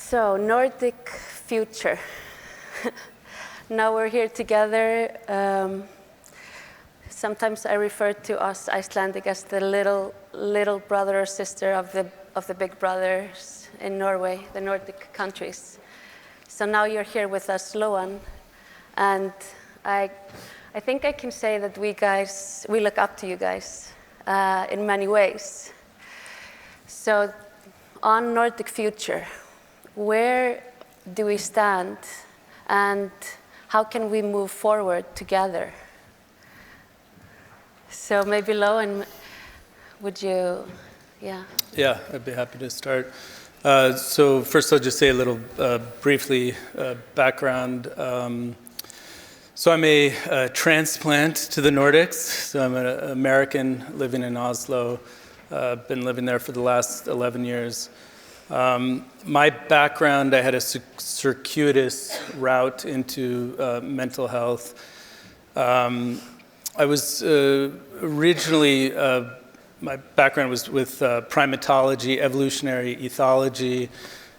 So, Nordic future. Now we're here together. Sometimes I refer to us Icelandic as the little brother or sister of the big brothers in Norway, the Nordic countries. So now you're here with us, Lowen, and I think I can say that we look up to you guys in many ways. So on Nordic future, where do we stand and how can we move forward together? So maybe Lowen, would you, yeah? Yeah, I'd be happy to start. So first I'll just say a little briefly background. So I'm a transplant to the Nordics. So I'm an American living in Oslo. Been living there for the last 11 years. My background, I had a circuitous route into mental health. I was originally, my background was with primatology, evolutionary ethology,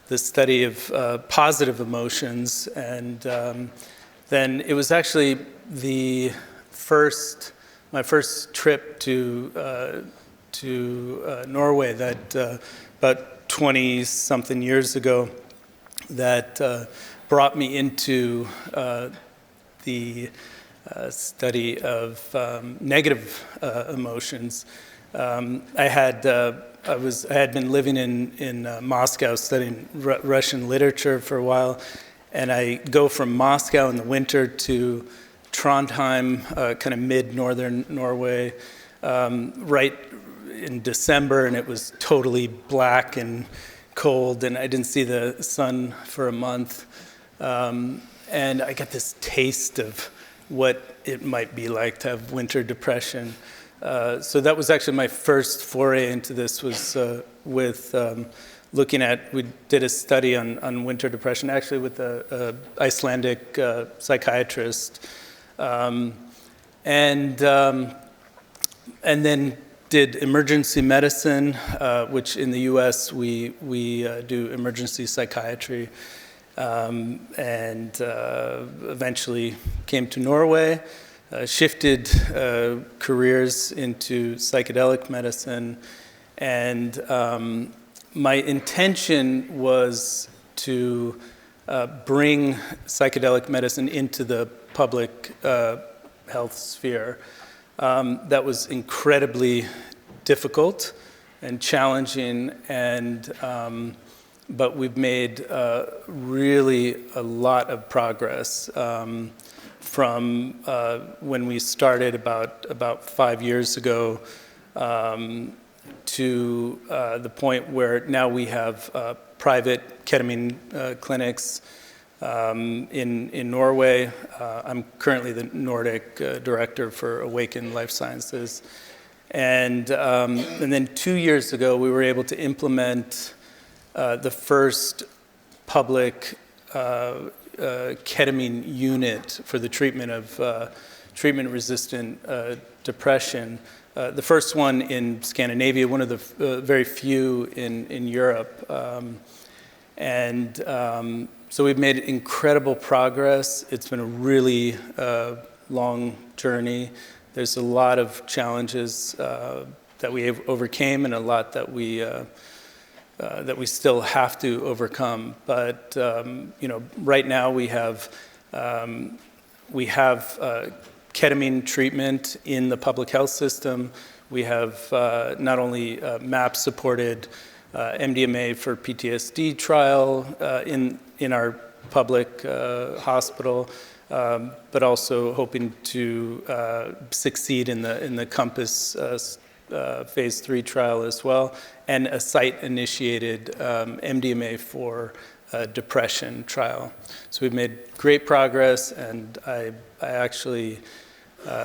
the study of positive emotions, and then it was actually my first trip to Norway that about 20-something years ago that brought me into the study of negative emotions. I had been living in Moscow studying Russian literature for a while, and I go from Moscow in the winter to Trondheim, kind of mid-northern Norway, right in December, and it was totally black and cold, and I didn't see the sun for a month. And I got this taste of what it might be like to have winter depression. So that was actually my first foray into this, was with looking at, we did a study on winter depression, actually with an Icelandic psychiatrist. And then did emergency medicine, which in the US we do emergency psychiatry, and eventually came to Norway, shifted careers into psychedelic medicine, and my intention was to bring psychedelic medicine into the public health sphere. That was incredibly difficult and challenging, but we've made really a lot of progress from when we started about 5 years ago to the point where now we have private ketamine clinics in Norway. I'm currently the Nordic director for Awaken Life Sciences. And then 2 years ago, we were able to implement the first public ketamine unit for the treatment of treatment-resistant depression. The first one in Scandinavia, one of the very few in Europe. So we've made incredible progress. It's been a really long journey. There's a lot of challenges that we have overcame, and a lot that we still have to overcome. But right now we have ketamine treatment in the public health system. We have not only MAP-supported MDMA for PTSD trial in our public hospital, but also hoping to succeed in the Compass phase 3 trial as well, and a site-initiated MDMA for depression trial. So we've made great progress, and I actually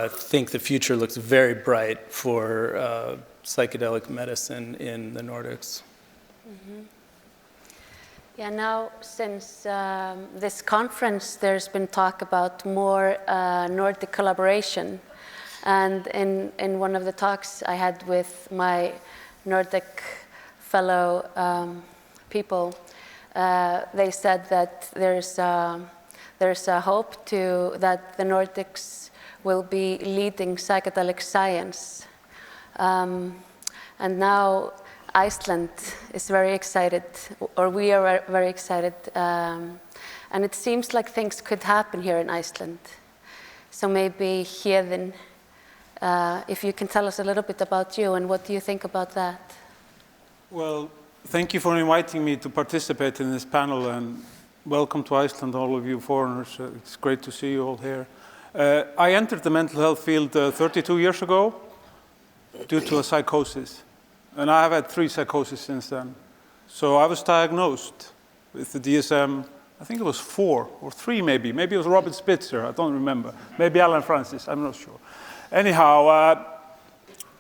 think the future looks very bright for psychedelic medicine in the Nordics. Mm-hmm. Yeah, now since this conference, there's been talk about more Nordic collaboration. And in one of the talks I had with my Nordic fellow people, they said that there's a hope that the Nordics will be leading psychedelic science. And now Iceland is very excited, or we are very excited, and it seems like things could happen here in Iceland. So maybe Héðinn, if you can tell us a little bit about you and what do you think about that? Well, thank you for inviting me to participate in this panel, and welcome to Iceland, all of you foreigners. It's great to see you all here. I entered the mental health field 32 years ago due to a psychosis, and I have had 3 psychoses since then. So I was diagnosed with the DSM, I think it was 4 or 3 maybe. Maybe it was Robert Spitzer, I don't remember. Maybe Alan Francis, I'm not sure. Anyhow,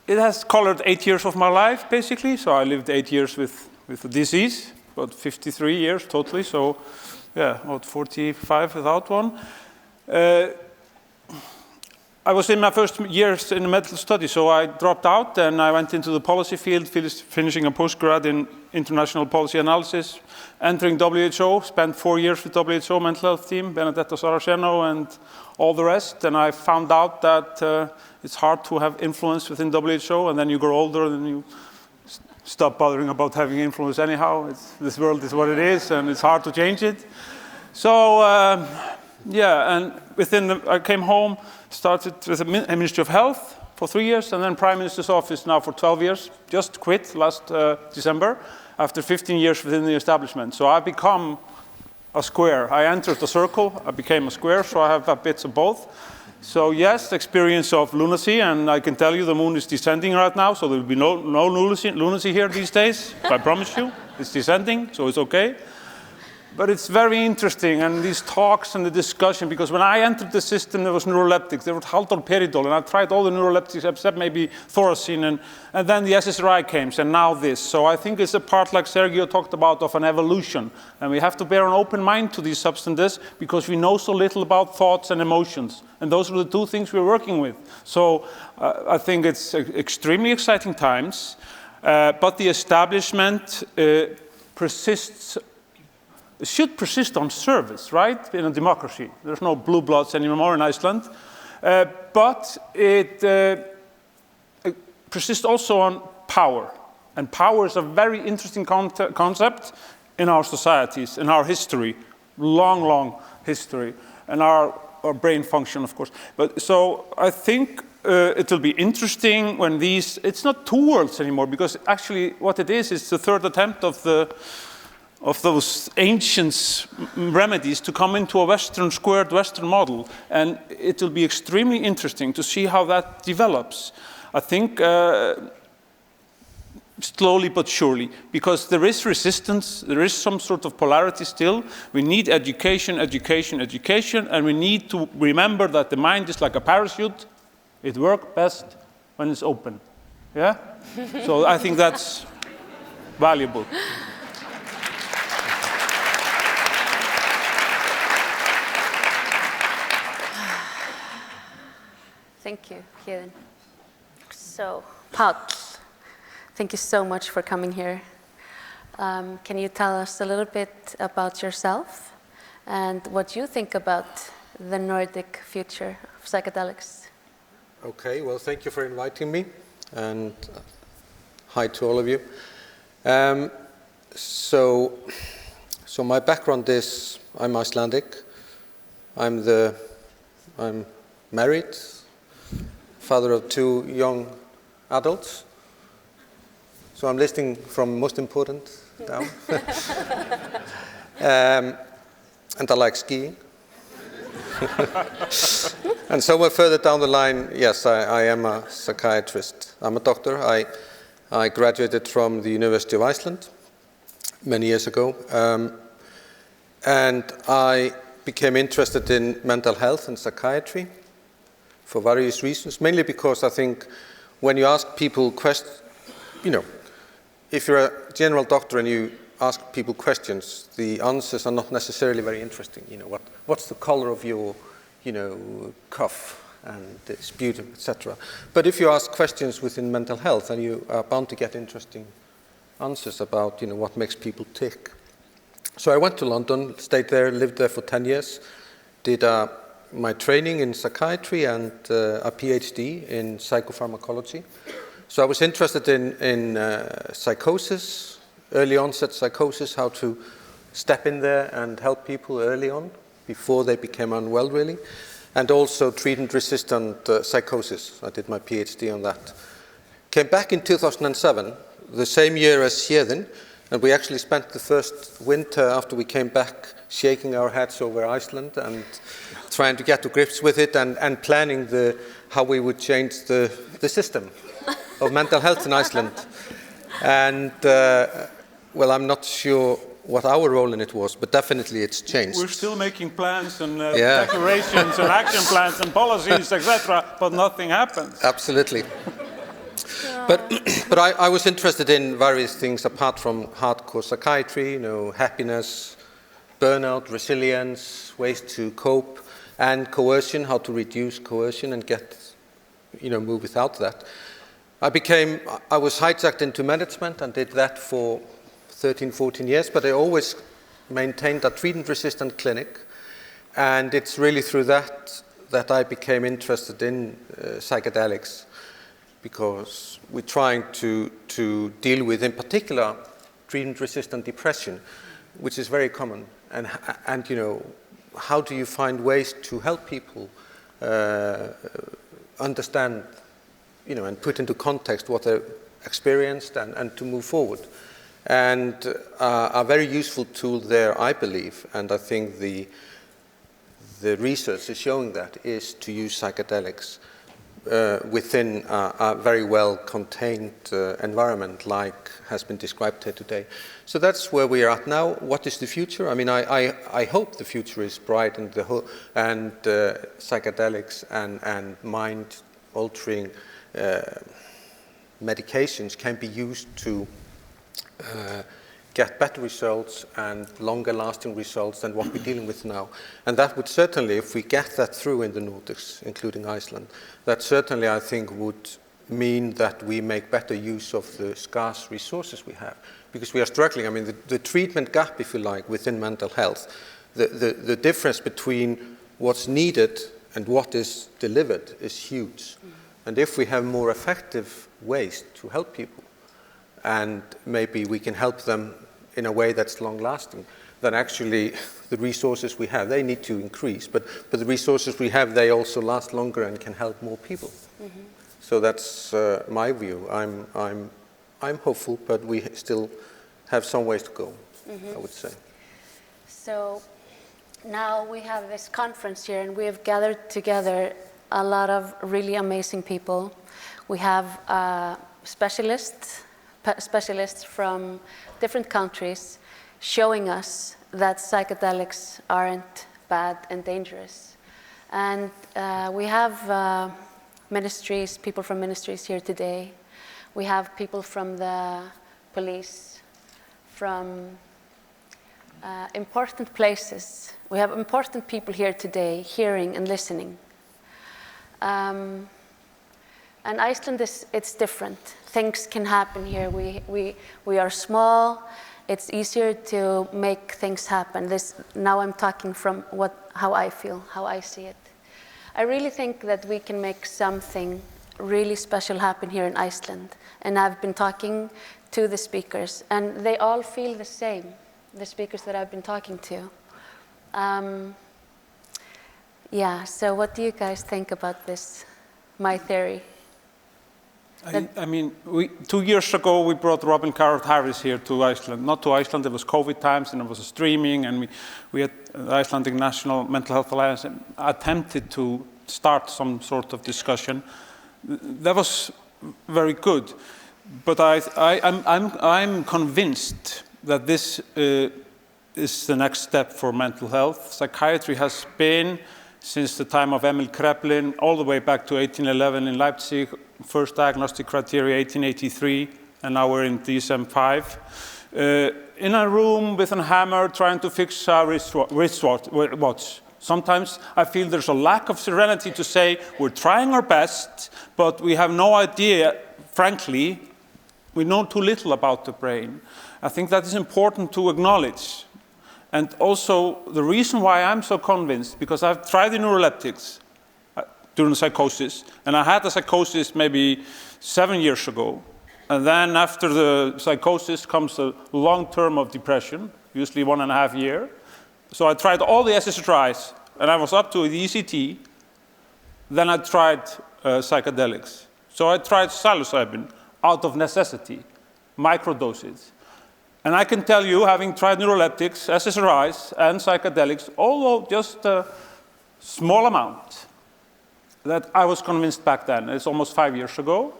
it has colored 8 years of my life, basically. So I lived 8 years with the disease, about 53 years totally. So yeah, about 45 without one. I was in my first years in the medical study, so I dropped out and I went into the policy field, finishing a postgrad in international policy analysis, entering WHO, spent 4 years with WHO Mental Health team, Benedetto Saraceno and all the rest. And I found out that it's hard to have influence within WHO, and then you grow older and you stop bothering about having influence anyhow. This world is what it is, and it's hard to change it. So yeah, and I came home, started with the Ministry of Health for 3 years, and then Prime Minister's office now for 12 years. Just quit last December after 15 years within the establishment. So I've become a square. I entered the circle, I became a square, so I have bits of both. So yes, the experience of lunacy, and I can tell you the moon is descending right now, so there will be no lunacy here these days, I promise you. It's descending, so it's okay. But it's very interesting, and these talks and the discussion, because when I entered the system, there was neuroleptics, there was haldolperidol, and I tried all the neuroleptics except maybe thoracine, and then the SSRI came, and now this. So I think it's a part, like Sergio talked about, of an evolution, and we have to bear an open mind to these substances, because we know so little about thoughts and emotions, and those are the 2 things we're working with. So I think it's extremely exciting times, but the establishment should persist on service, right, in a democracy. There's no blue bloods anymore in Iceland. But it persists also on power. And power is a very interesting concept in our societies, in our history, long, long history, and our brain function, of course. But so I think it will be interesting when it's not 2 worlds anymore, because actually what it is the 3rd attempt of those ancient remedies to come into a squared Western model. And it will be extremely interesting to see how that develops. I think slowly but surely, because there is resistance, there is some sort of polarity still. We need education, education, education, and we need to remember that the mind is like a parachute. It works best when it's open. Yeah? So I think that's valuable. Thank you, Héðinn. So, Páll, thank you so much for coming here. Can you tell us a little bit about yourself and what you think about the Nordic future of psychedelics? Okay, well, thank you for inviting me, and hi to all of you. So my background is I'm Icelandic. I'm married, father of 2 young adults. So I'm listing from most important down. And I like skiing. And somewhere further down the line, yes, I am a psychiatrist. I'm a doctor. I graduated from the University of Iceland many years ago. And I became interested in mental health and psychiatry for various reasons, mainly because I think when you ask people questions, if you're a general doctor and you ask people questions, the answers are not necessarily very interesting. What's the color of your, cuff and the sputum, etc. But if you ask questions within mental health, then you are bound to get interesting answers about, what makes people tick. So I went to London, stayed there, lived there for 10 years, did my training in psychiatry and a PhD in psychopharmacology. So I was interested in psychosis, early onset psychosis, how to step in there and help people early on, before they became unwell, really. And also treatment-resistant psychosis. I did my PhD on that. Came back in 2007, the same year as Héðinn, and we actually spent the first winter after we came back shaking our heads over Iceland and trying to get to grips with it and planning how we would change the system of mental health in Iceland. And, well, I'm not sure what our role in it was, but definitely it's changed. We're still making plans and declarations and action plans and policies, etc., but nothing happens. Absolutely. But I was interested in various things apart from hardcore psychiatry, happiness, burnout, resilience, ways to cope, and coercion, how to reduce coercion and get, move without that. I was hijacked into management and did that for 13, 14 years, but I always maintained a treatment-resistant clinic, and it's really through that I became interested in psychedelics, because we're trying to deal with, in particular, treatment-resistant depression, which is very common, and how do you find ways to help people understand, and put into context what they've experienced and to move forward. And a very useful tool there, I believe, and I think the research is showing that, is to use psychedelics within a very well-contained environment, like has been described here today. So that's where we are at now. What is the future? I mean, I hope the future is bright, and psychedelics and mind-altering medications can be used to get better results and longer-lasting results than what we're dealing with now. And that would certainly, if we get that through in the Nordics, including Iceland, that certainly, I think, would mean that we make better use of the scarce resources we have. Because we are struggling. I mean, the treatment gap, if you like, within mental health, the difference between what's needed and what is delivered is huge. And if we have more effective ways to help people, and maybe we can help them in a way that's long-lasting, then actually the resources we have, they need to increase. But the resources we have, they also last longer and can help more people. Mm-hmm. So that's my view. I'm hopeful, but we still have some ways to go, I would say. So now we have this conference here, and we have gathered together a lot of really amazing people. We have specialists from different countries showing us that psychedelics aren't bad and dangerous. And we have people from ministries here today. We have people from the police, from important places. We have important people here today hearing and listening. And Iceland it's different. Things can happen here. We are small. It's easier to make things happen. Now I'm talking from how I feel, how I see it. I really think that we can make something really special happen here in Iceland. And I've been talking to the speakers, and they all feel the same, the speakers that I've been talking to. So what do you guys think about this, my theory? I mean, 2 years ago, we brought Robin Carrot-Harris here to Iceland. Not to Iceland, it was COVID times, and it was a streaming, and we had the Icelandic National Mental Health Alliance attempted to start some sort of discussion. That was very good. But I'm convinced that this is the next step for mental health. Psychiatry has been, since the time of Emil Kraepelin, all the way back to 1811 in Leipzig, first diagnostic criteria 1883, and now we're in DSM-5, in a room with a hammer trying to fix a wristwatch. Sometimes I feel there's a lack of serenity to say we're trying our best, but we have no idea, frankly, we know too little about the brain. I think that is important to acknowledge. And also, the reason why I'm so convinced, because I've tried the neuroleptics during the psychosis, and I had the psychosis maybe 7 years ago. And then after the psychosis comes a long term of depression, usually 1.5 years. So I tried all the SSRIs, and I was up to the ECT. Then I tried psychedelics. So I tried psilocybin out of necessity, microdoses. And I can tell you, having tried neuroleptics, SSRIs, and psychedelics, although just a small amount, that I was convinced back then. It's almost 5 years ago.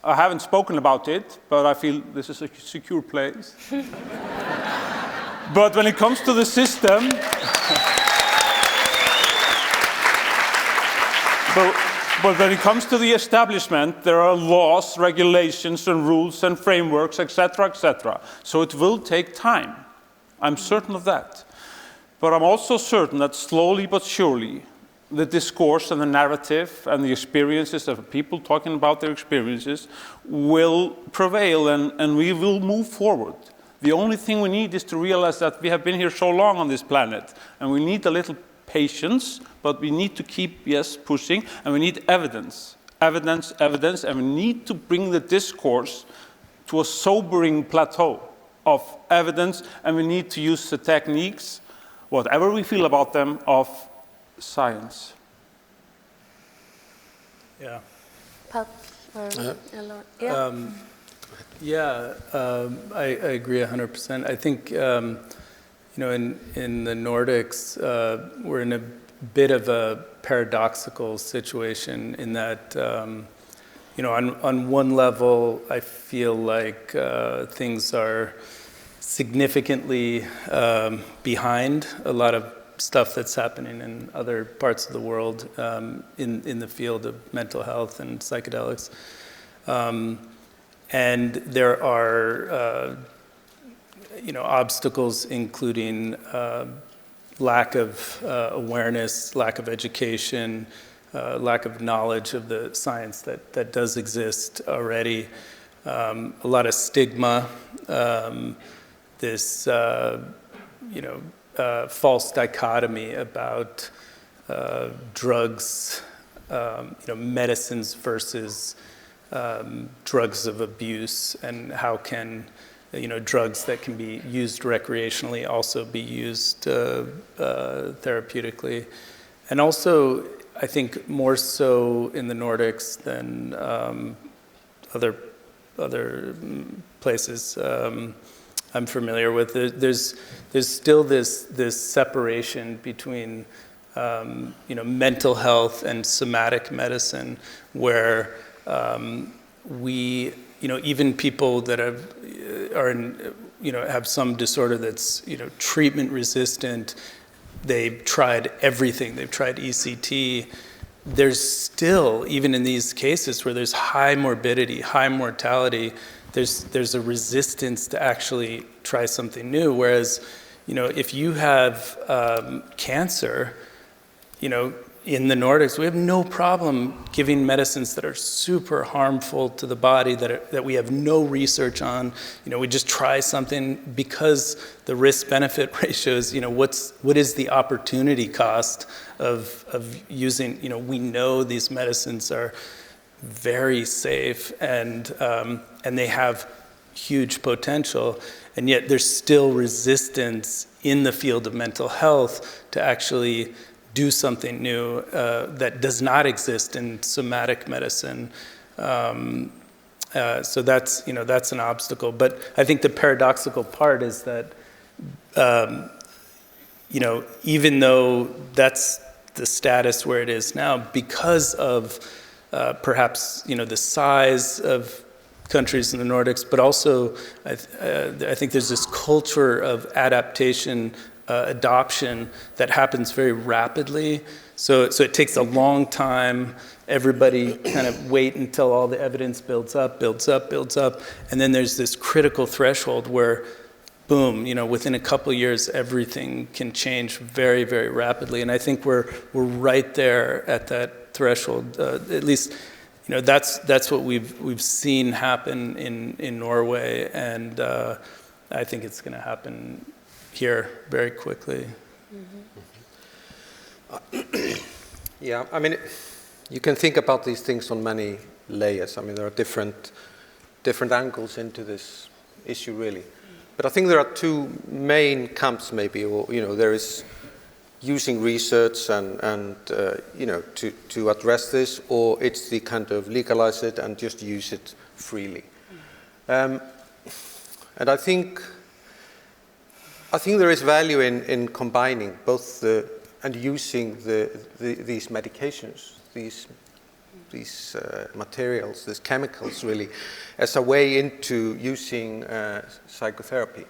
I haven't spoken about it, but I feel this is a secure place. But when it comes to the system, but when it comes to the establishment, there are laws, regulations, and rules, and frameworks, etc., etc. So it will take time. I'm certain of that. But I'm also certain that slowly but surely, the discourse and the narrative and the experiences of people talking about their experiences will prevail, and we will move forward. The only thing we need is to realize that we have been here so long on this planet, and we need a little patience, but we need to keep, yes, pushing, and we need evidence, evidence, evidence, and we need to bring the discourse to a sobering plateau of evidence, and we need to use the techniques, whatever we feel about them, of science. Yeah. Páll, I agree 100%. I think, in the Nordics, we're in a bit of a paradoxical situation in that, on one level, I feel like things are significantly behind a lot of stuff that's happening in other parts of the world in the field of mental health and psychedelics. And there are, obstacles including lack of awareness, lack of education, lack of knowledge of the science that does exist already, a lot of stigma, this, false dichotomy about drugs, medicines versus drugs of abuse, and how can drugs that can be used recreationally also be used therapeutically. And also, I think more so in the Nordics than other places I'm familiar with. There's still this separation between mental health and somatic medicine, where we even people that have some disorder that's treatment resistant, they've tried everything. They've tried ECT. There's still, even in these cases where there's high morbidity, high mortality, there's a resistance to actually try something new. Whereas, if you have cancer, in the Nordics, we have no problem giving medicines that are super harmful to the body, that we have no research on. We just try something because the risk-benefit ratios, what is the opportunity cost of using, we know these medicines are very safe and they have huge potential, and yet there's still resistance in the field of mental health to actually do something new that does not exist in somatic medicine. So that's an obstacle. But I think the paradoxical part is that even though that's the status where it is now, because of perhaps the size of countries in the Nordics, but also I think there's this culture of adaptation, adoption that happens very rapidly. So it takes a long time. Everybody kind of wait until all the evidence builds up, and then there's this critical threshold where, boom, within a couple of years, everything can change very, very rapidly. And I think we're right there at that threshold. At least, that's what we've seen happen in Norway, and I think it's going to happen here very quickly. Yeah, I mean, you can think about these things on many layers. I mean, there are different angles into this issue, really. But I think there are two main camps, maybe, or there is using research and to address this, or it's the kind of legalize it and just use it freely. And I think there is value in combining both and using these medications, these materials, these chemicals, really, as a way into using psychotherapy.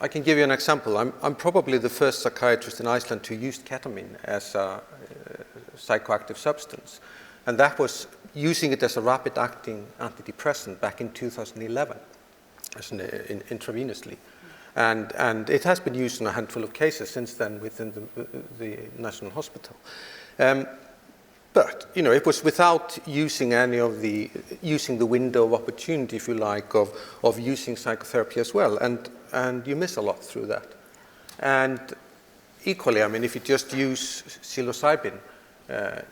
I can give you an example. I'm probably the first psychiatrist in Iceland who used ketamine as a psychoactive substance, and that was using it as a rapid-acting antidepressant back in 2011, intravenously. And it has been used in a handful of cases since then within the National Hospital. But it was without using using the window of opportunity, if you like, of using psychotherapy as well, and you miss a lot through that. And equally, I mean, if you just use psilocybin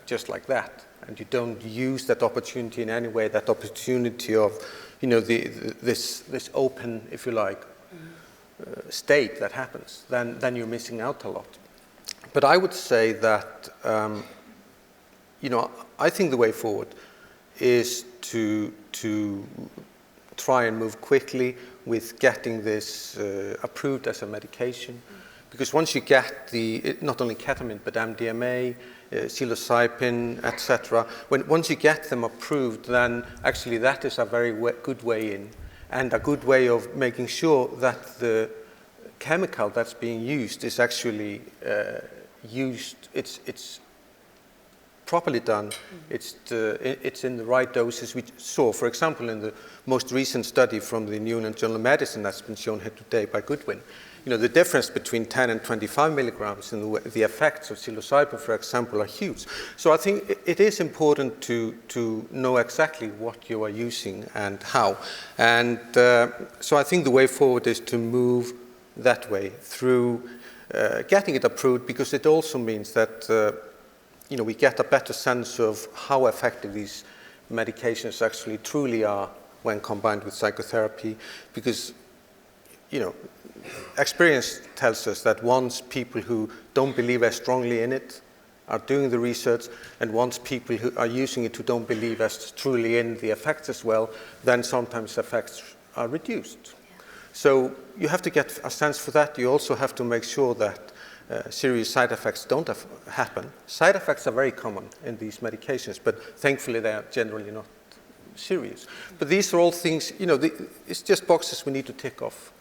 just like that, and you don't use that opportunity in any way, that opportunity of this open, if you like, state that happens, then you're missing out a lot. But I would say that I think the way forward is to try and move quickly with getting this approved as a medication, because once you get not only ketamine but MDMA, psilocybin, etc., once you get them approved, then actually that is a very good way in, and a good way of making sure that the chemical that's being used is actually used. It's properly done. It's in the right doses. We saw, for example, in the most recent study from the New England Journal of Medicine that's been shown here today by Goodwin, the difference between 10 and 25 milligrams in the effects of psilocybin, for example, are huge. So I think it is important to know exactly what you are using and how. And so I think the way forward is to move that way through getting it approved, because it also means that we get a better sense of how effective these medications actually truly are when combined with psychotherapy, because experience tells us that once people who don't believe as strongly in it are doing the research, and once people who are using it who don't believe as truly in the effects as well, then sometimes effects are reduced. Yeah. So you have to get a sense for that. You also have to make sure that serious side effects don't happen. Side effects are very common in these medications, but thankfully they are generally not serious. But these are all things, it's just boxes we need to tick off.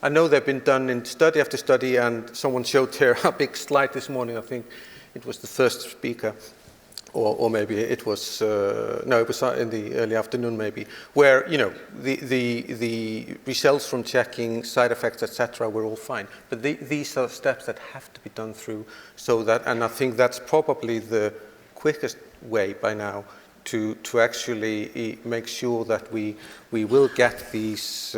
I know they've been done in study after study, and someone showed here a big slide this morning. I think it was the first speaker, or maybe it was, it was in the early afternoon maybe, where, the results from checking side effects, etc., were all fine. But these are steps that have to be done through, and I think that's probably the quickest way by now to actually make sure that we will get these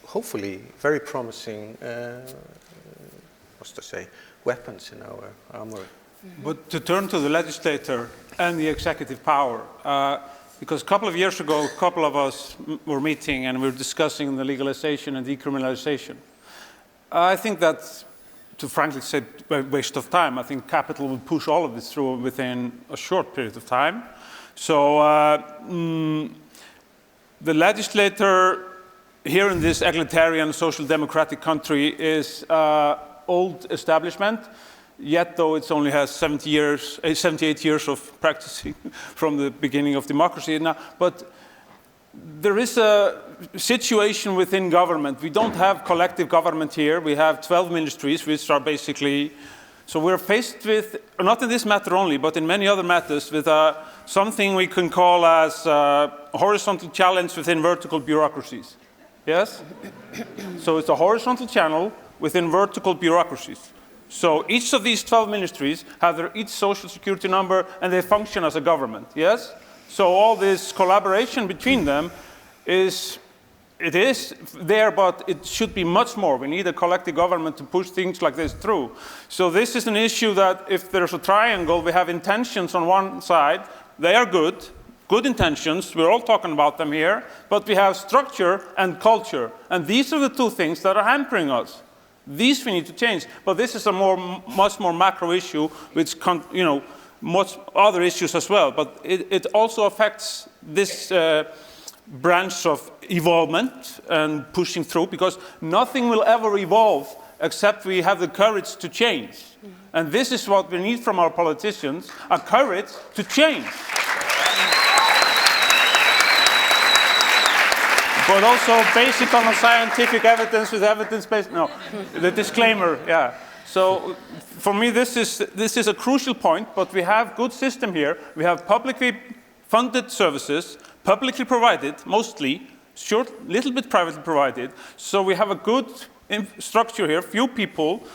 hopefully very promising, weapons in our armory. But to turn to the legislator and the executive power, because a couple of years ago, a couple of us were meeting and we were discussing the legalization and decriminalization. I think that's, to frankly say, a waste of time. I think capital will push all of this through within a short period of time. So the legislator here in this egalitarian social democratic country is old establishment, yet though it only has 78 years of practicing from the beginning of democracy now. But there is a situation within government. We don't have collective government here. We have 12 ministries, which are basically, so we're faced with, not in this matter only, but in many other matters, with something we can call as a horizontal challenge within vertical bureaucracies. Yes? So it's a horizontal channel within vertical bureaucracies. So each of these 12 ministries have their each social security number, and they function as a government, yes? So all this collaboration between them is it is there, but it should be much more. We need a collective government to push things like this through. So this is an issue that if there's a triangle, we have intentions on one side, they are good intentions, we're all talking about them here, but we have structure and culture. And these are the two things that are hampering us. These we need to change. But this is a much more macro issue, which much other issues as well. But it also affects this branch of evolvement and pushing through, because nothing will ever evolve except we have the courage to change. And this is what we need from our politicians, a courage to change. But also basic on a scientific evidence with evidence-based, no, the disclaimer, yeah. So for me, this is a crucial point, but we have good system here. We have publicly funded services, publicly provided, mostly, sure, little bit privately provided. So we have a good structure here, few people,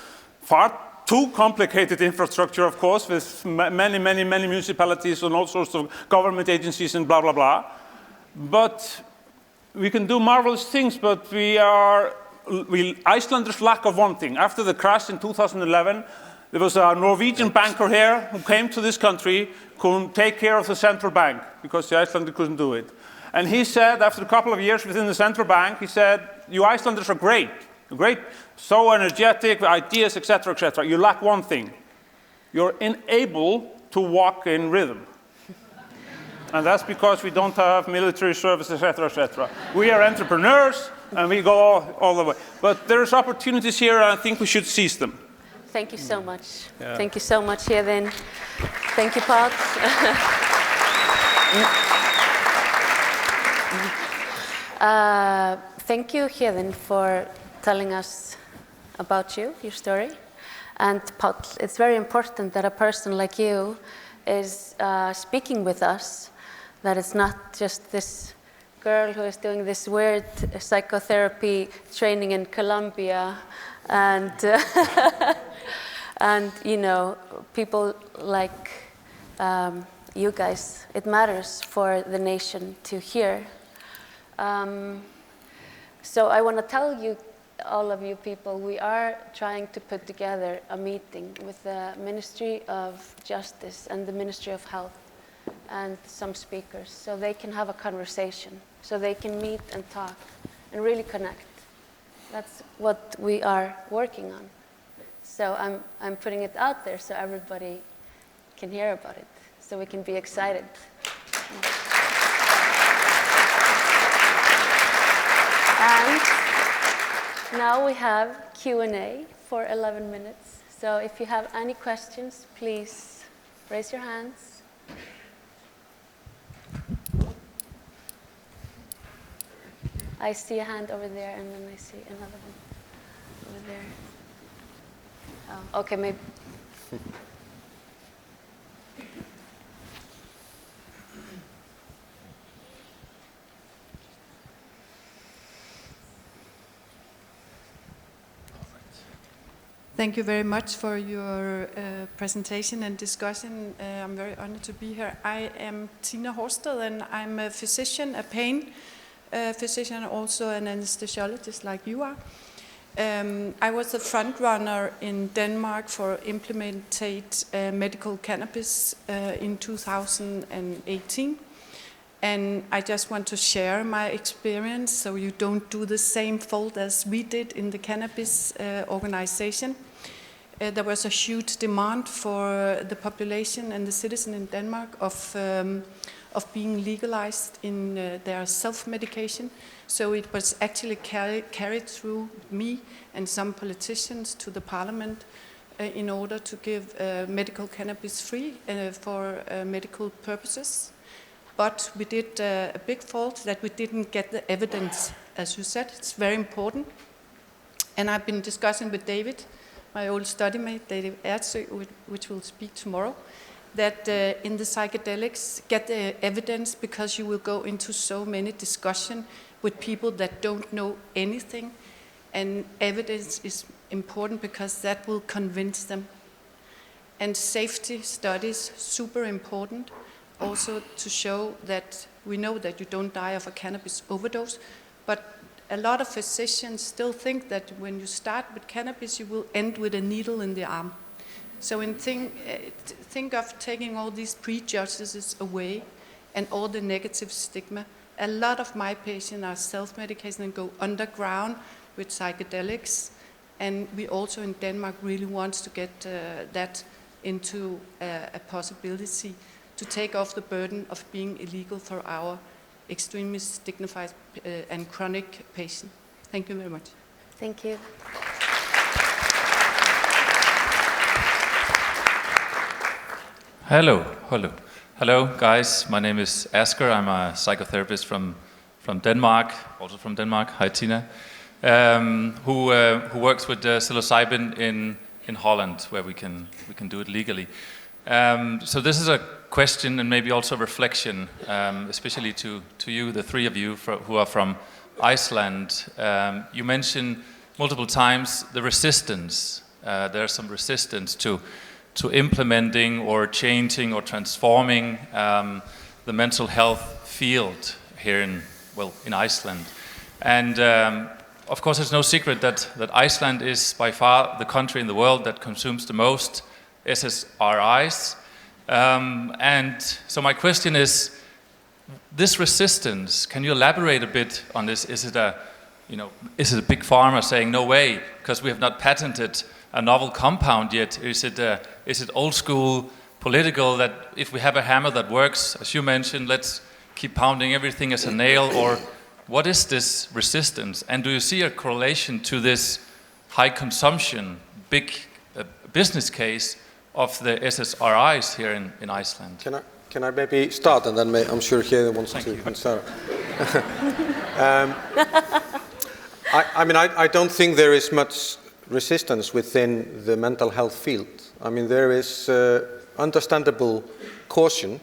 far too complicated infrastructure, of course, with many municipalities and all sorts of government agencies and blah, blah, blah. But we can do marvelous things, but Icelanders lack of one thing. After the crash in 2011, there was a Norwegian banker here who came to this country, couldn't take care of the central bank because the Icelanders couldn't do it. And he said, after a couple of years within the central bank, he said, you Icelanders are great, so energetic, ideas, etc., etc. You lack one thing. You're unable to walk in rhythm. And that's because we don't have military service, etc., etc. We are entrepreneurs, and we go all the way. But there's opportunities here, and I think we should seize them. Thank you so much. Yeah. Thank you so much, Héðinn. Thank you, Páll. Thank you, Héðinn, for telling us about you, your story. And Páll, it's very important that a person like you is speaking with us, that it's not just this girl who is doing this weird psychotherapy training in Colombia, and and people like you guys. It matters for the nation to hear. So I want to tell you, all of you people, we are trying to put together a meeting with the Ministry of Justice and the Ministry of Health and some speakers, so they can have a conversation, so they can meet and talk and really connect. That's what we are working on. So I'm putting it out there so everybody can hear about it, so we can be excited. And now we have Q&A for 11 minutes. So if you have any questions, please raise your hands. I see a hand over there, and then I see another one over there. Oh, okay, maybe. Thank you very much for your presentation and discussion. I'm very honored to be here. I am Tina Horsted, and I'm a physician, a pain physician, also an anesthesiologist like you are. I was the front runner in Denmark for implemented medical cannabis in 2018. And I just want to share my experience so you don't do the same fault as we did in the cannabis organization. There was a huge demand for the population and the citizen in Denmark of being legalized in their self-medication. So it was actually carried through me and some politicians to the parliament in order to give medical cannabis free for medical purposes. But we did a big fault that we didn't get the evidence, as you said. It's very important. And I've been discussing with David, my old study mate, David Ertsø, which will speak tomorrow, that in the psychedelics, get the evidence, because you will go into so many discussions with people that don't know anything. And evidence is important because that will convince them. And safety studies, super important. Also to show that we know that you don't die of a cannabis overdose, but a lot of physicians still think that when you start with cannabis, you will end with a needle in the arm. So think of taking all these prejudices away and all the negative stigma. A lot of my patients are self-medicating and go underground with psychedelics. And we also in Denmark really want to get that into a possibility to take off the burden of being illegal for our extremely stigmatized and chronic patients. Thank you very much. Thank you. Hello, guys. My name is Asger. I'm a psychotherapist from Denmark, also from Denmark. Hi, Tina. Who works with psilocybin in Holland, where we can do it legally. So this is a question and maybe also a reflection, especially to you, the three of you who are from Iceland. You mentioned multiple times the resistance. There's some resistance to implementing or changing or transforming the mental health field here in Iceland. And of course, it's no secret that Iceland is by far the country in the world that consumes the most SSRIs. And so my question is, this resistance, can you elaborate a bit on this? Is it a big pharma saying no way because we have not patented a novel compound yet? Is it old school political that if we have a hammer that works, as you mentioned, let's keep pounding everything as a nail? Or what is this resistance? And do you see a correlation to this high consumption, big business case of the SSRIs here in Iceland? Can I maybe start, and then I'm sure Héðinn wants to answer. I don't think there is much resistance within the mental health field. I mean, there is understandable caution,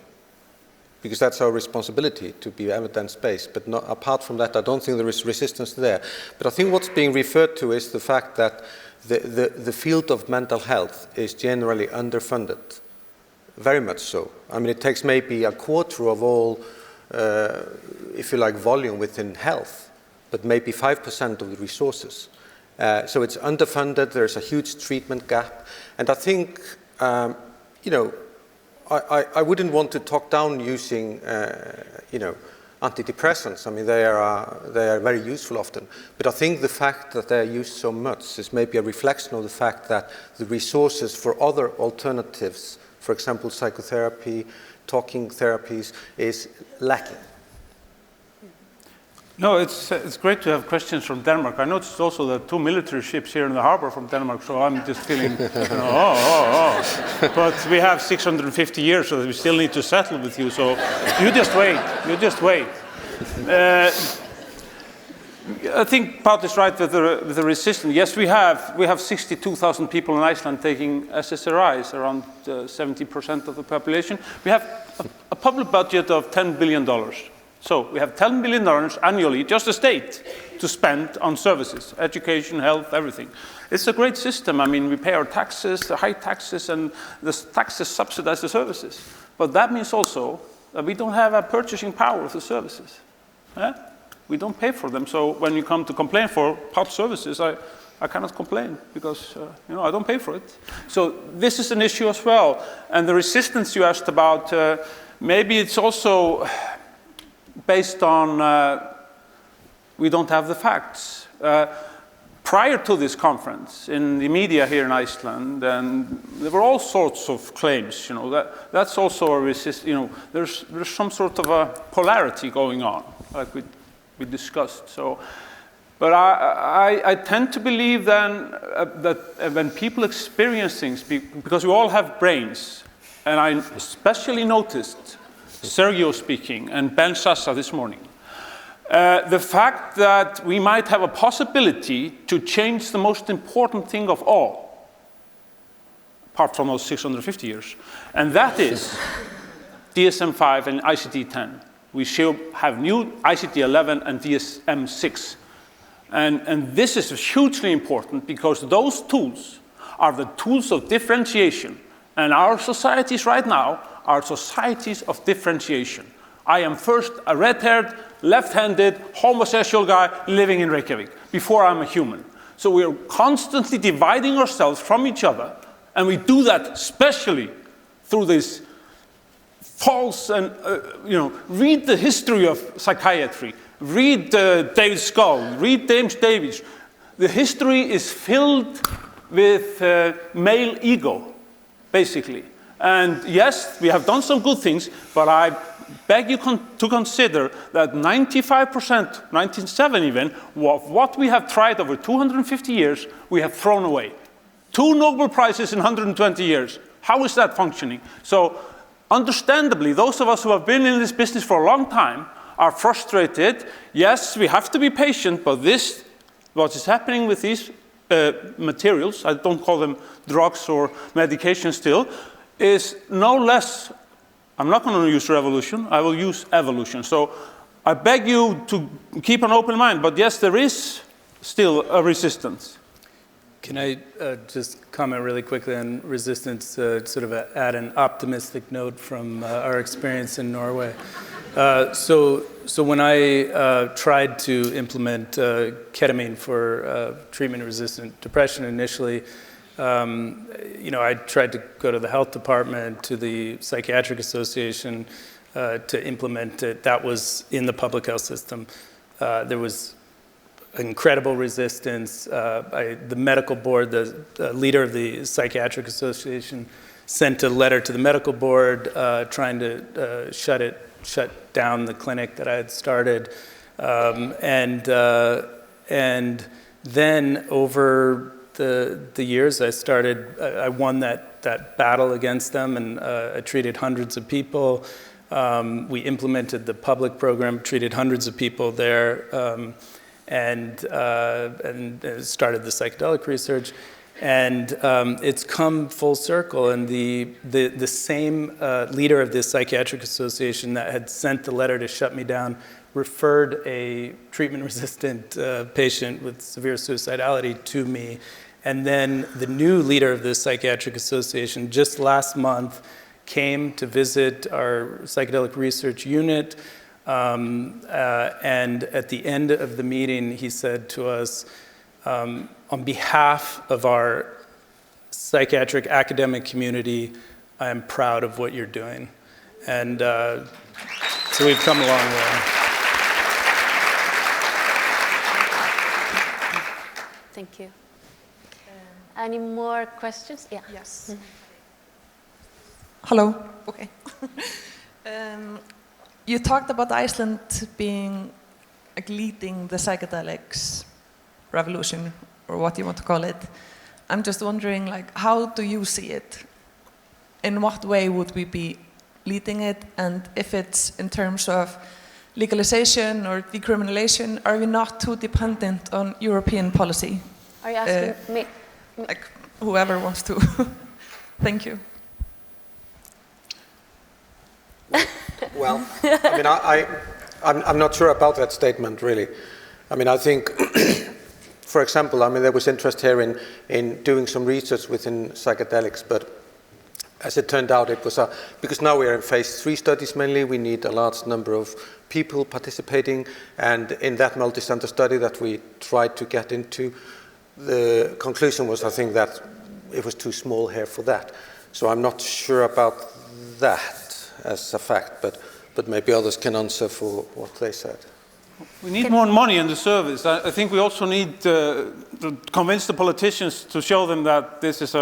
because that's our responsibility to be evidence-based. But apart from that, I don't think there is resistance there. But I think what's being referred to is the fact that the field of mental health is generally underfunded, very much so. I mean, it takes maybe a quarter of all, if you like, volume within health, but maybe 5% of the resources. So it's underfunded, there's a huge treatment gap. And I think, I wouldn't want to talk down using, antidepressants. I mean, they are very useful often. But I think the fact that they are used so much is maybe a reflection of the fact that the resources for other alternatives, for example, psychotherapy, talking therapies, is lacking. No, it's great to have questions from Denmark. I noticed also that 2 military ships here in the harbor from Denmark, so I'm just feeling, But we have 650 years, so we still need to settle with you, so you just wait. I think Páll is right with the resistance. Yes, we have 62,000 people in Iceland taking SSRIs, around 70% of the population. We have a public budget of $10 billion. So we have $10 billion annually, just the state, to spend on services, education, health, everything. It's a great system. I mean, we pay our taxes, the high taxes, and the taxes subsidize the services. But that means also that we don't have a purchasing power of the services. We don't pay for them. So when you come to complain for PALP services, I cannot complain because I don't pay for it. So this is an issue as well. And the resistance you asked about, maybe it's also based on we don't have the facts. Prior to this conference, in the media here in Iceland, and there were all sorts of claims. That's also a there's some sort of a polarity going on, like we discussed. So, but I tend to believe then that when people experience things, because we all have brains, and I especially noticed Sergio speaking and Ben Sassa this morning, the fact that we might have a possibility to change the most important thing of all, apart from those 650 years, and that is DSM-5 and ICD-10. We should have new ICD-11 and DSM-6. And this is hugely important because those tools are the tools of differentiation. And our societies right now are societies of differentiation. I am first a red-haired, left-handed, homosexual guy living in Reykjavik before I'm a human. So we are constantly dividing ourselves from each other, and we do that especially through this false and, read the history of psychiatry, read David Scull, read James Davies. The history is filled with male ego, basically. And yes, we have done some good things, but I beg you to consider that 95%, 97% even, of what we have tried over 250 years, we have thrown away. 2 Nobel Prizes in 120 years. How is that functioning? So, understandably, those of us who have been in this business for a long time are frustrated. Yes, we have to be patient, but what is happening with these materials, I don't call them drugs or medication still, is no less, I'm not going to use revolution, I will use evolution. So I beg you to keep an open mind, but yes, there is still a resistance. Can I just comment really quickly on resistance, sort of add an optimistic note from our experience in Norway? So when I tried to implement ketamine for treatment-resistant depression initially, I tried to go to the health department, to the Psychiatric Association to implement it. That was in the public health system. There was incredible resistance. The medical board, the leader of the Psychiatric Association, sent a letter to the medical board trying to shut down the clinic that I had started. And then over the years, I won that battle against them, and I treated hundreds of people. We implemented the public program, treated hundreds of people there, and started the psychedelic research. And it's come full circle, and the same leader of the Psychiatric Association that had sent the letter to shut me down referred a treatment-resistant patient with severe suicidality to me. And then the new leader of the Psychiatric Association just last month came to visit our psychedelic research unit. And at the end of the meeting, he said to us, on behalf of our psychiatric academic community, I am proud of what you're doing. And so we've come a long way. Thank you. Any more questions? Yeah. Yes. Mm-hmm. Hello. Okay. You talked about Iceland being like leading the psychedelics revolution, or what you want to call it. I'm just wondering, like, how do you see it? In what way would we be leading it? And if it's in terms of legalization or decriminalization, are we not too dependent on European policy? Are you asking me? Like, whoever wants to. Thank you. Well, I mean, I'm not sure about that statement, really. I mean, I think, for example, I mean, there was interest here in doing some research within psychedelics, but as it turned out, it was because now we are in phase 3 studies mainly, we need a large number of people participating, and in that multi-center study that we tried to get into, the conclusion was, I think, that it was too small here for that. So I'm not sure about that as a fact, but maybe others can answer for what they said. We need more money in the service. I think we also need to convince the politicians to show them that this is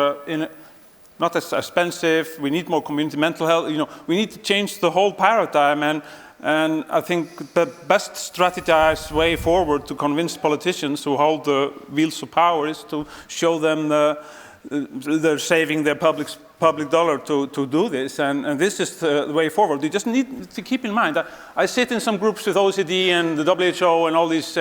not as expensive. We need more community mental health. We need to change the whole paradigm. And I think the best strategized way forward to convince politicians who hold the wheels of power is to show them they're saving their public dollar to do this, and this is the way forward. You just need to keep in mind that I sit in some groups with OECD and the WHO and all these.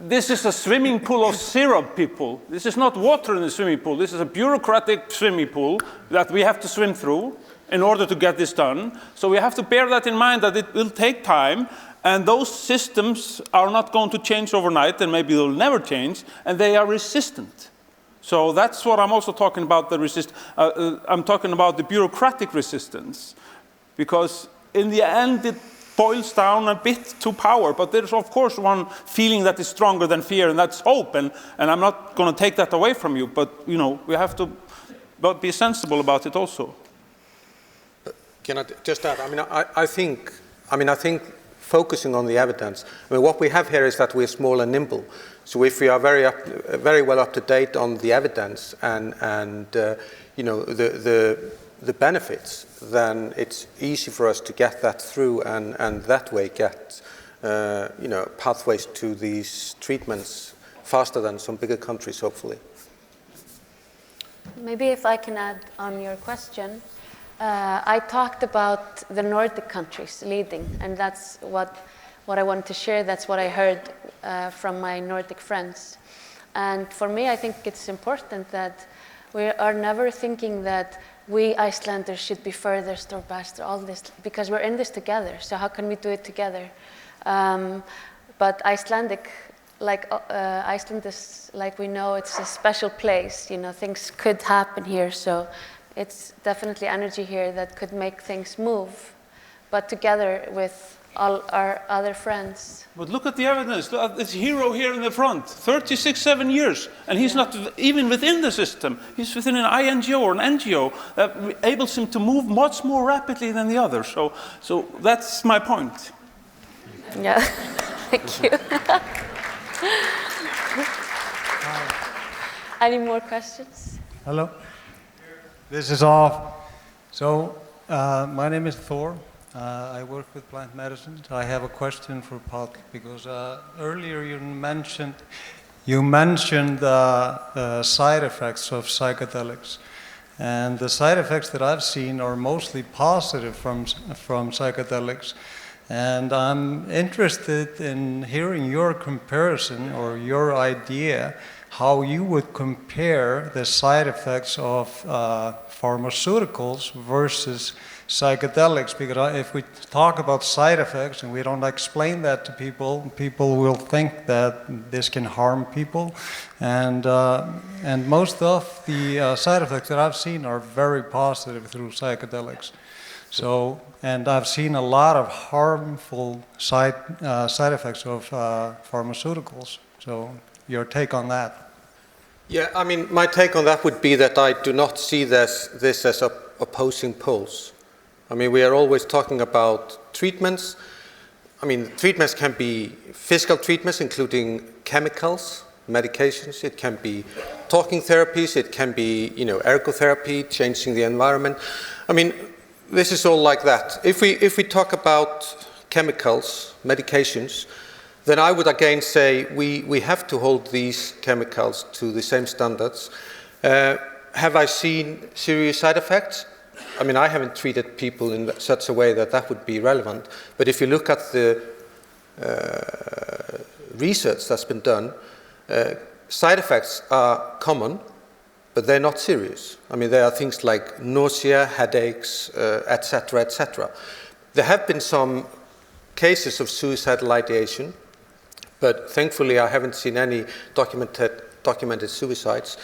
This is a swimming pool of syrup, people. This is not water in the swimming pool. This is a bureaucratic swimming pool that we have to swim through in order to get this done. So we have to bear that in mind, that it will take time, and those systems are not going to change overnight, and maybe they'll never change, and they are resistant. So that's what I'm also talking about, I'm talking about the bureaucratic resistance, because in the end, it boils down a bit to power. But there's, of course, one feeling that is stronger than fear, and that's hope. And I'm not going to take that away from you. But, you know, we have to be sensible about it also. Can I just add? I think focusing on the evidence. What we have here is that we're small and nimble. So if we are very well up to date on the evidence and you know, the benefits, then it's easy for us to get that through and that way get you know, pathways to these treatments faster than some bigger countries, hopefully. Maybe if I can add on your question, I talked about the Nordic countries leading, and that's what I wanted to share. That's what I heard from my Nordic friends. And for me, I think it's important that we are never thinking that we Icelanders should be furthest or best or all this, because we're in this together. So how can we do it together? But Icelandic, like Iceland is, like we know, it's a special place. You know, things could happen here. So it's definitely energy here that could make things move, but together with all our other friends. But look at the evidence. Look at this hero here in the front, 7 years, and he's not even within the system. He's within an INGO or an NGO that enables him to move much more rapidly than the others. So that's my point. Yeah, thank you. Any more questions? Hello. This is off. So, my name is Thor. I work with plant medicine. I have a question for Páll, because earlier you mentioned the side effects of psychedelics, and the side effects that I've seen are mostly positive from psychedelics. And I'm interested in hearing your comparison or your idea how you would compare the side effects of pharmaceuticals versus psychedelics, because if we talk about side effects and we don't explain that to people, people will think that this can harm people, and most of the side effects that I've seen are very positive through psychedelics. So, and I've seen a lot of harmful side effects of pharmaceuticals. So, your take on that? Yeah, I mean, my take on that would be that I do not see this as opposing poles. I mean, we are always talking about treatments. I mean, treatments can be physical treatments, including chemicals, medications. It can be talking therapies. It can be, you know, ergotherapy, changing the environment. I mean, this is all like that. If we talk about chemicals, medications, then I would again say we have to hold these chemicals to the same standards. Have I seen serious side effects? I mean, I haven't treated people in such a way that would be relevant. But if you look at the research that's been done, side effects are common, but they're not serious. I mean, there are things like nausea, headaches, etc., etc. There have been some cases of suicidal ideation, but thankfully I haven't seen any documented suicides.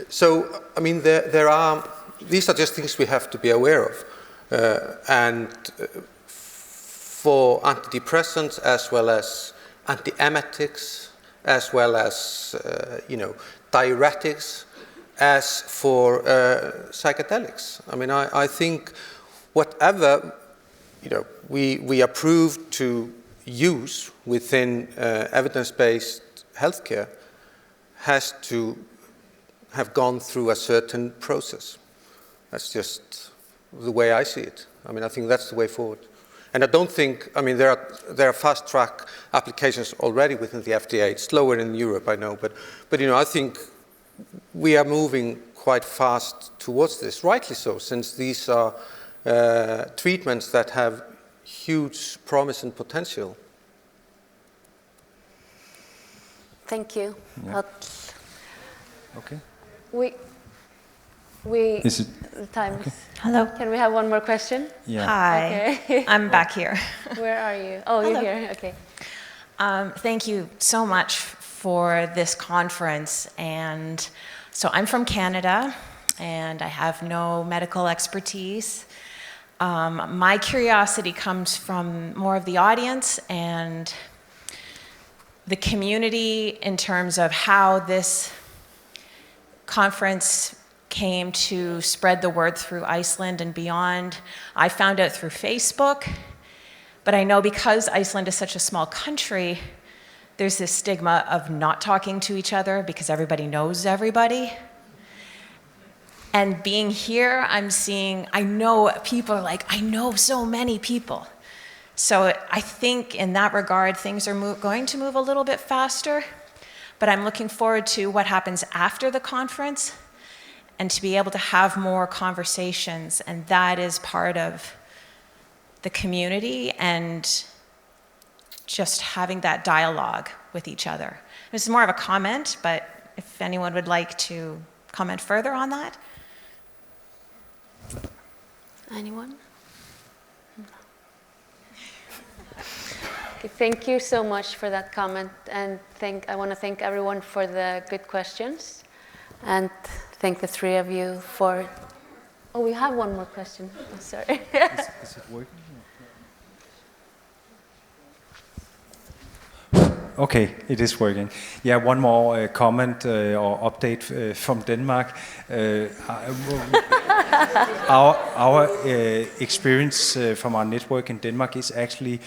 So, I mean, these are just things we have to be aware of. And for antidepressants, as well as antiemetics, as well as, you know, diuretics, as for psychedelics. I mean, I think whatever, you know, we approve to use within evidence-based healthcare has to have gone through a certain process. That's just the way I see it. I mean, I think that's the way forward. And I don't think, I mean, there are fast-track applications already within the FDA. It's slower in Europe, I know, but you know, I think we are moving quite fast towards this, rightly so, since these are treatments that have huge promise and potential. Thank you. Yeah. Okay. The time is... Hello. Can we have one more question? Yeah. Hi. Okay. I'm back here. Where are you? Oh, Hello. You're here. Okay. Thank you so much for this conference. And so I'm from Canada, and I have no medical expertise. My curiosity comes from more of the audience and the community in terms of how this conference came to spread the word through Iceland and beyond. I found out through Facebook, but I know because Iceland is such a small country, there's this stigma of not talking to each other because everybody knows everybody. And being here, I'm seeing, I know people are like, I know so many people. So I think in that regard, things are going to move a little bit faster, but I'm looking forward to what happens after the conference and to be able to have more conversations, and that is part of the community and just having that dialogue with each other. This is more of a comment, but if anyone would like to comment further on that. Anyone? Okay, thank you so much for that comment, and I want to thank everyone for the good questions, and thank the three of you for. Oh, we have one more question. Oh, sorry. Is it working? Okay, it is working. Yeah, one more comment or update from Denmark. Our experience from our network in Denmark is actually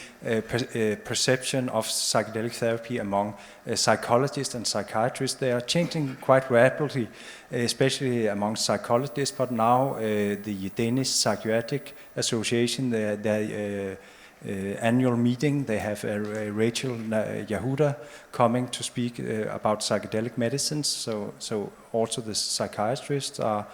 perception of psychedelic therapy among psychologists and psychiatrists. They are changing quite rapidly, especially among psychologists, but now the Danish Psychiatric Association, their annual meeting, they have Rachel Yehuda coming to speak about psychedelic medicines. So also the psychiatrists are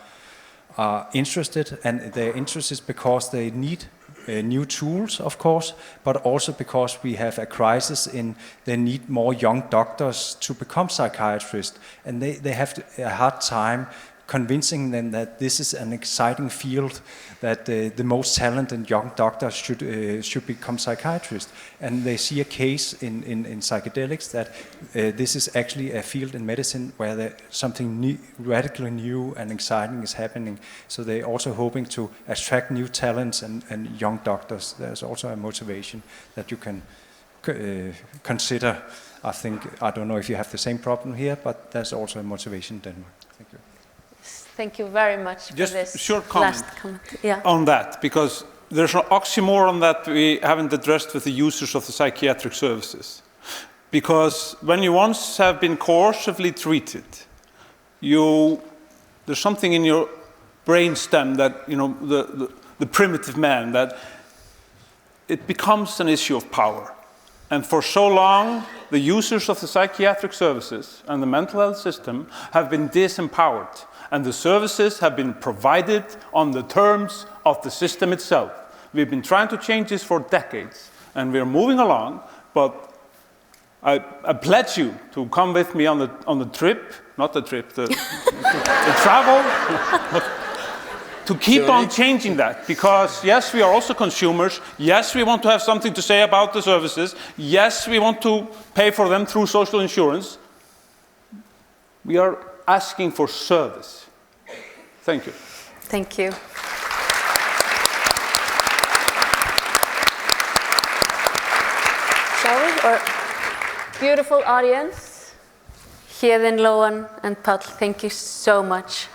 interested, and they're interested because they need new tools, of course, but also because we have a crisis in they need more young doctors to become psychiatrists, and they have a hard time convincing them that this is an exciting field, that the most talented young doctors should become psychiatrists. And they see a case in psychedelics that this is actually a field in medicine where something new, radically new and exciting is happening. So they're also hoping to attract new talents and young doctors. There's also a motivation that you can consider. I don't know if you have the same problem here, but there's also a motivation in Denmark. Thank you. Thank you very much for Just this a short comment yeah. on that, because there's an oxymoron that we haven't addressed with the users of the psychiatric services. Because when you once have been coercively treated, there's something in your brainstem that, the primitive man, that it becomes an issue of power. And for so long, the users of the psychiatric services and the mental health system have been disempowered. And the services have been provided on the terms of the system itself. We've been trying to change this for decades, and we're moving along, but I pledge you to come with me on the trip, not the trip, the travel, to keep on changing that. Because yes, we are also consumers. Yes, we want to have something to say about the services. Yes, we want to pay for them through social insurance. We are asking for service. Thank you. Thank you. Shall we? Or beautiful audience, Héðinn, Lowen, and Páll, thank you so much.